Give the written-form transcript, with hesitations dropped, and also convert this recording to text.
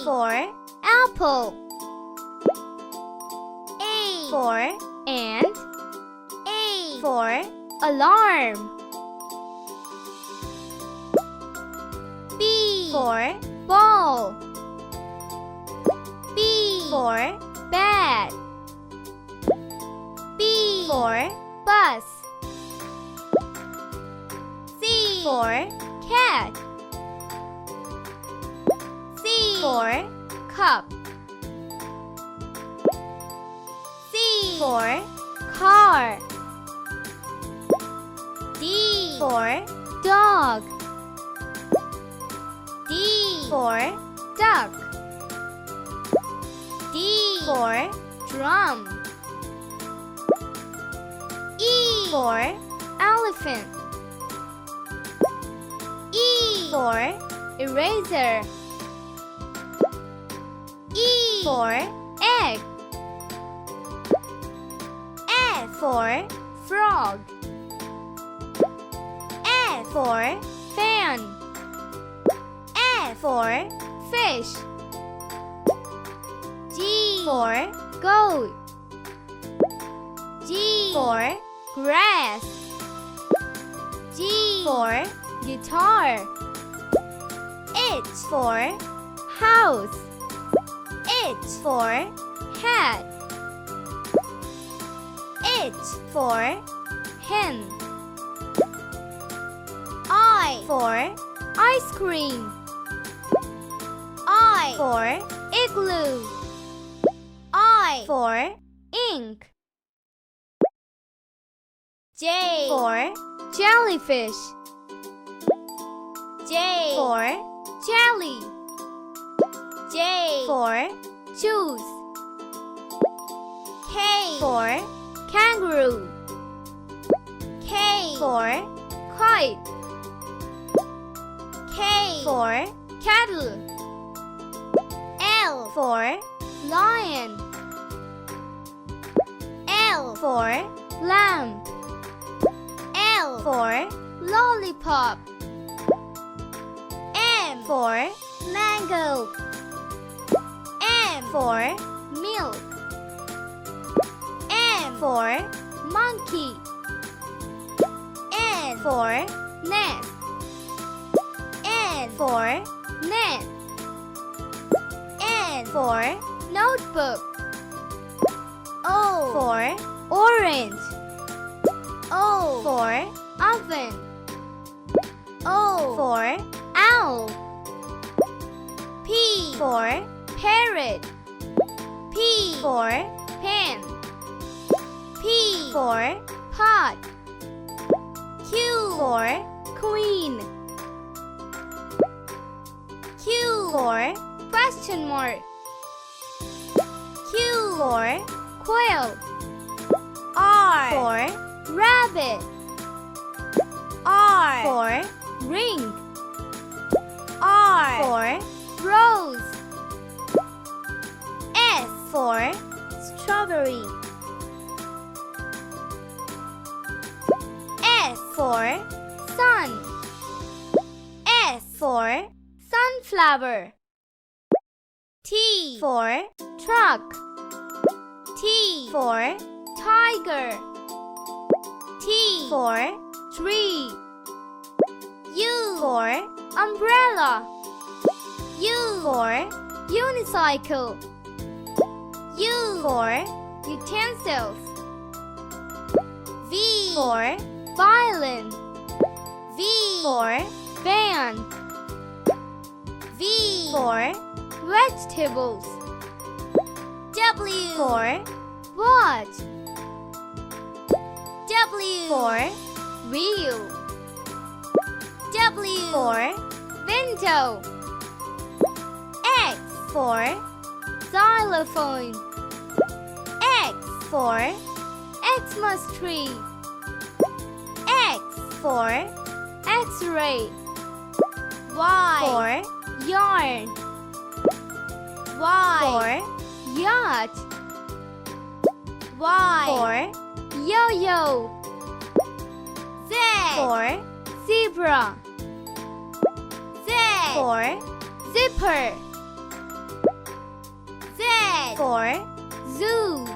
for apple. A for ant. A for alarm. B for ball. B for bed. B for bus. C for cat. C for cup. C for car. D for dog. D for duck. D for drum. E for elephant. E for eraser. E for egg. F for frog. F for fan. F for fish. G for goat. G for grass. G for guitar. H for house. H for hat. H for hen. I for ice cream. I for igloo. I for ink. J for jellyfish. J for jelly. J for juice. K for kangaroo. K for kite. K for kettle. L for lion. L for lamp. L for lollipop. M for mango. M for milk. M for monkey. N for nest. N for net. N for notebook. O for orange. O for oven. O for owl. P for parrot. P for pen. P for pot. Q for queen. Q for question mark. Q for quail. R for rabbit. R for ring. R for rose. S for strawberry. S for sun. S for sunflower. T for truck. T for tiger. T for tree. U for umbrella. U for unicycle. U for utensils. V for violin. V for van. V for vegetables. W for watch. W for wheel. W for window. X for xylophone. X for Xmas tree. X for X-ray. Y for yarn. Y for yacht. Y for yo-yo. Z for zebra. Z for zipper. Z for zoo.